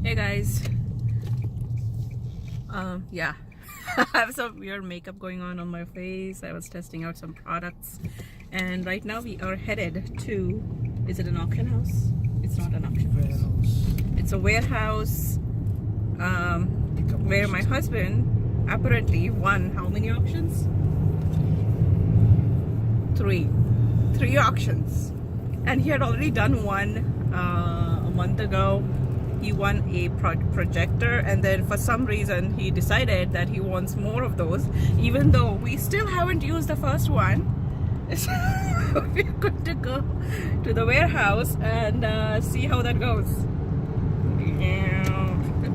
Hey guys. Yeah. I have some weird makeup going on my face. I was testing out some products, and right now we are headed to, is it an auction house? It's not an auction house. It's a warehouse where my husband apparently won how many auctions? Three auctions, and he had already done one a month ago. He won a projector, and then for some reason he decided that he wants more of those, even though we still haven't used the first one. So we're going to go to the warehouse and see how that goes.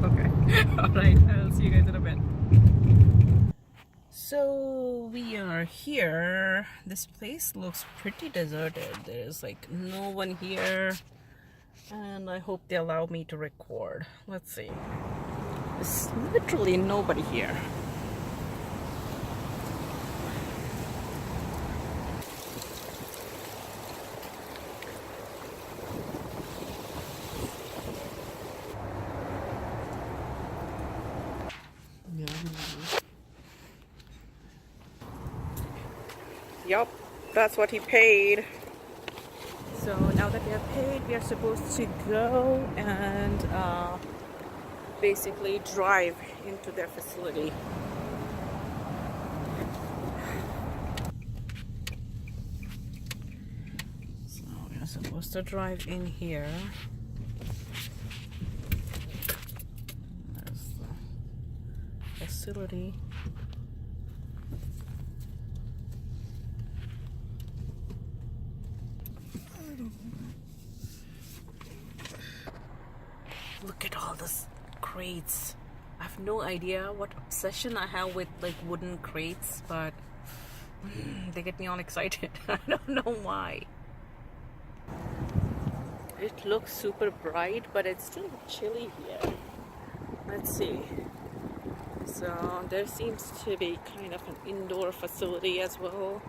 Okay. Alright, I'll see you guys in a bit. So we are here. This place looks pretty deserted. There's like no one here, and I hope they allow me to record. Let's see. There's literally nobody here. Yup, that's what he paid. So now that we are paid, we are supposed to go and basically drive into their facility. So we are supposed to drive in here. There's the facility. Look at all these crates. I have no idea what obsession I have with like wooden crates, but they get me all excited. I don't know why. It looks super bright, but it's still chilly here. Let's see. So there seems to be kind of an indoor facility as well.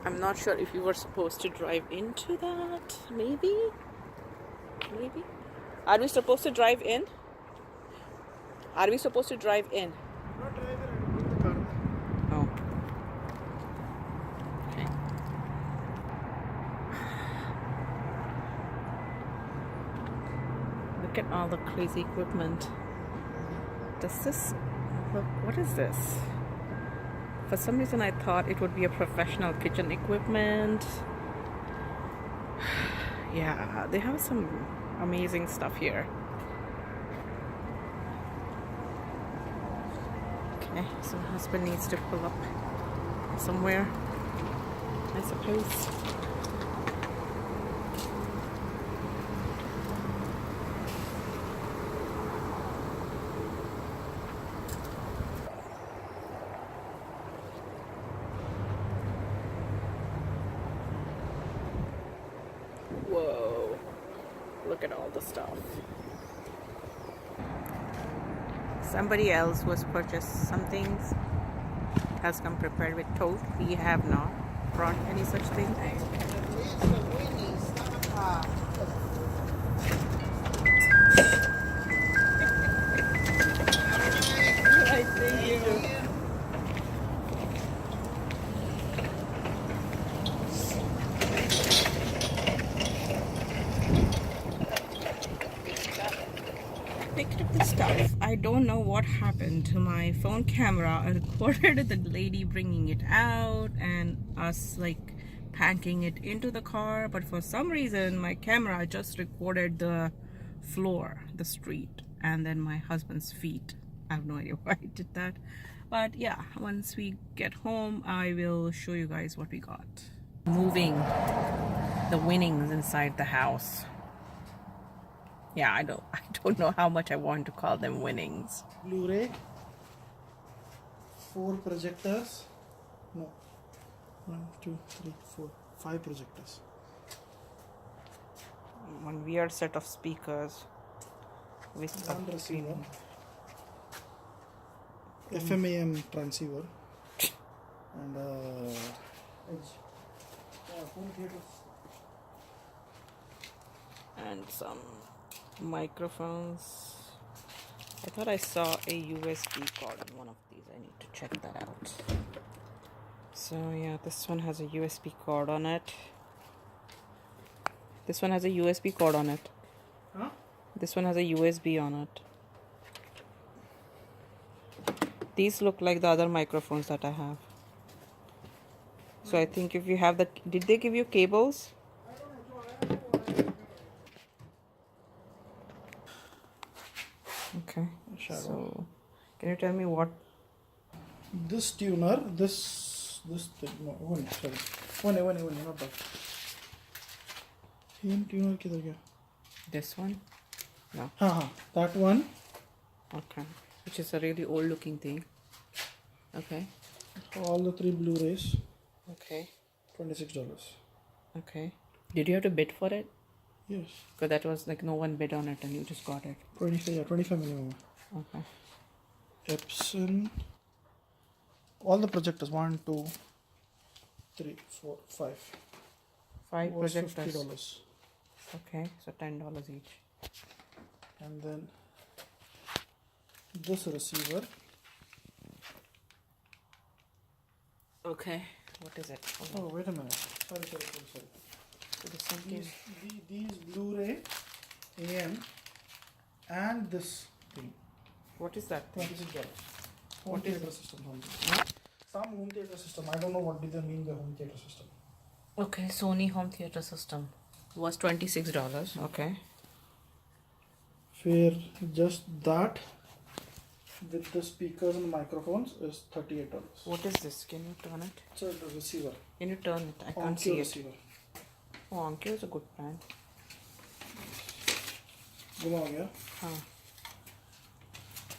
I'm not sure if you were supposed to drive into that. Maybe? Are we supposed to drive in? Are we supposed to drive in? Not drive in, put the car. Oh. Okay. Look at all the crazy equipment. Does this look, what is this? For some reason I thought it would be a professional kitchen equipment. Yeah, they have some amazing stuff here. Okay, so my husband needs to pull up somewhere, I suppose. Whoa, look at all the stuff. Somebody else was purchased some things, has come prepared with toast. We have not brought any such thing. I see you. Picked up the stuff. I don't know what happened to my phone camera. I recorded the lady bringing it out and us like packing it into the car, but for some reason my camera just recorded the floor, the street, and then my husband's feet. I have no idea why I did that, but yeah, once we get home I will show you guys what we got. Moving the winnings inside the house. Yeah, I don't know how much I want to call them winnings. Blu-ray, 4 projectors. No, 1, 2, 3, 4, 5 projectors. One weird set of speakers with One a receiver. FMAM transceiver and edge. Home theaters. and some Microphones. I thought I saw a USB cord on one of these. I need to check that out. So yeah, this one has a USB cord on it. This one has a USB cord on it. Huh? This one has a USB on it. These look like the other microphones that I have. So I think if you have the... Did they give you cables? Okay. So can you tell me what... This tuner, this thing, no, one, sorry. One, not that. Tuner kidhar gaya? This one? No. That one. Okay. Which is a really old looking thing. Okay. All the 3 Blu-rays. Okay. $26. Okay. Did you have to bid for it? Yes. Because that was like no one bid on it and you just got it. 25 minimum. Okay. Epson. All the projectors, 1, 2, 3, 4, 5. 5 was projectors. $50. Okay, so $10 each. And then this receiver. Okay. What is it? Oh, wait a minute. Sorry. So this one These Blu-ray AM and this thing. What is that thing? $26. What Home is theater it? system. Huh? Some home theater system. I don't know what did they mean by home theater system. Okay, Sony home theater system was $26. Okay. Where just that with the speakers and microphones is $38. What is this? Can you turn it? It's a receiver. Can you turn it? I can't Onkyo see it. receiver. Oh, Onkyo is a good brand. Guma ho gaya. Huh.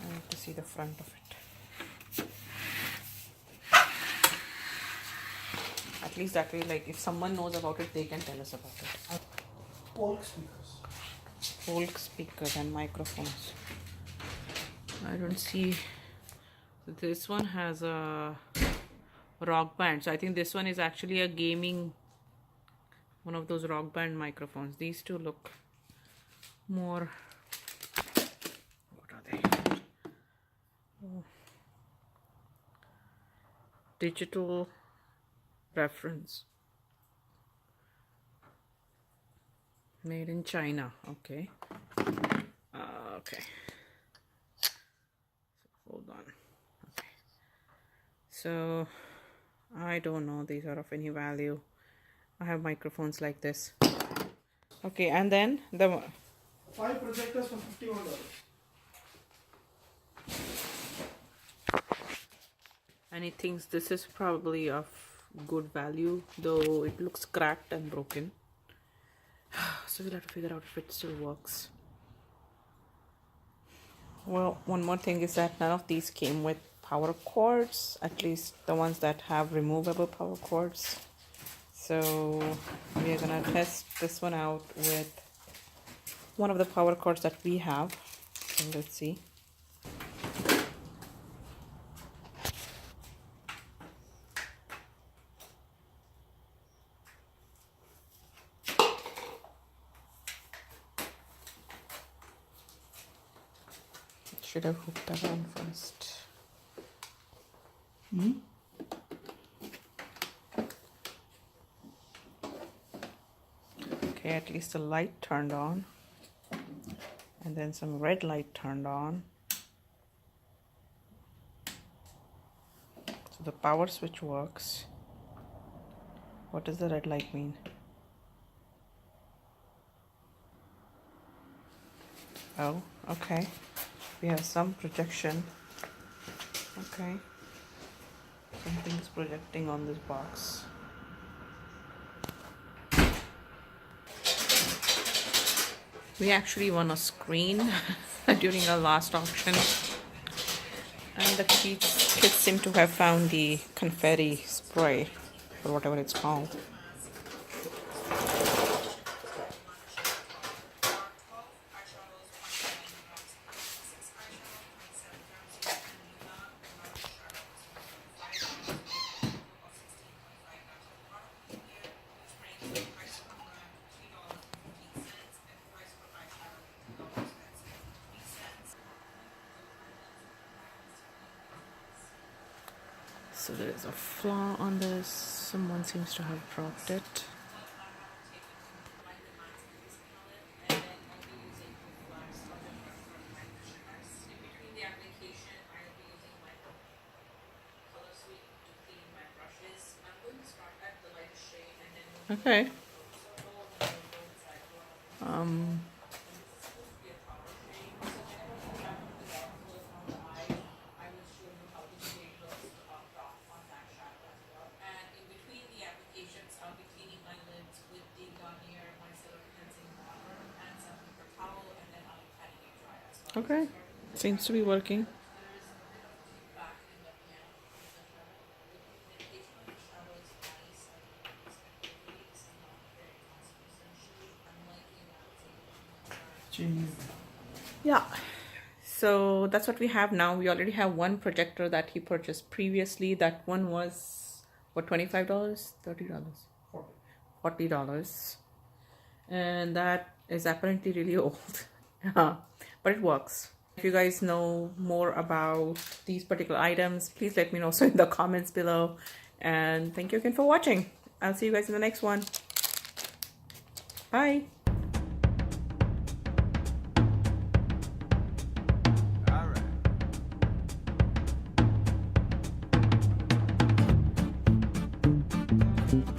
I need to see the front of it. At least that way, like if someone knows about it, they can tell us about it. Folk speakers. Folk speakers and microphones. I don't see. This one has a rock band. So I think this one is actually a gaming, one of those rock band microphones. These two look more, what are they? Oh. Digital reference. Made in China. Okay. Okay. Hold on. Okay. So I don't know these are of any value. I have microphones like this. Okay, and then the 5 projectors for $51. and he thinks this is probably of good value, though it looks cracked and broken. So we'll have to figure out if it still works. Well, one more thing is that none of these came with power cords, at least the ones that have removable power cords. So we are gonna test this one out with one of the power cords that we have. So let's see. Should have hooked that on first. Okay, at least the light turned on. And then some red light turned on. So the power switch works. What does the red light mean? Oh, okay. We have some projection. Okay. Something is projecting on this box. We actually won a screen during our last auction. And the kids seem to have found the confetti spray, or whatever it's called. So there is a flaw on this. Someone seems to have dropped it. Okay. Okay. Seems to be working. Change. Yeah. So that's what we have now. We already have one projector that he purchased previously. That one was what, $25, $30, $40, and that is apparently really old. Yeah, but it works. If you guys know more about these particular items, please let me know so in the comments below. And thank you again for watching. I'll see you guys in the next one. Bye. All right.